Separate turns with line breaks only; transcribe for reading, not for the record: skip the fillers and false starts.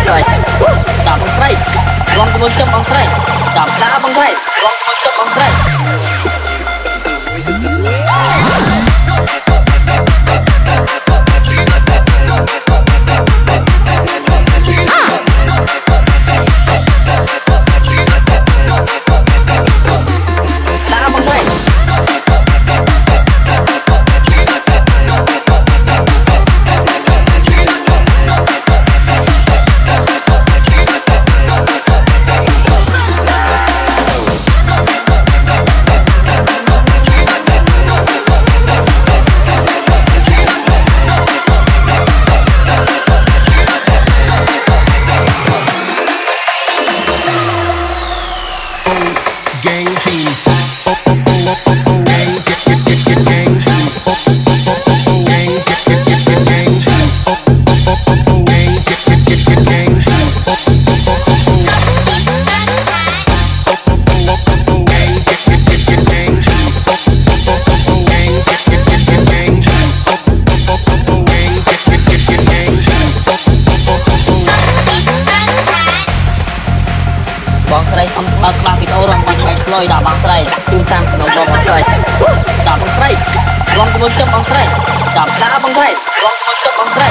បងស្រីដាក់បងស្រីរងជាមួយខ្ញុំបងស្រីដាក់ដាក់បងស្រីរងជាមួយខ្ញុំបងស្រីបងស្រីអំបើកក្បាលវីដេអូរងបាត់ថ្ងៃស្លុយដាក់បងស្រីដាក់ជូនតាមស្នូបងស្រីដាក់បងស្រីរងជាមួយខ្ញុំបងស្រីដាក់បងស្រីរងជាមួយខ្ញុំបងស្រី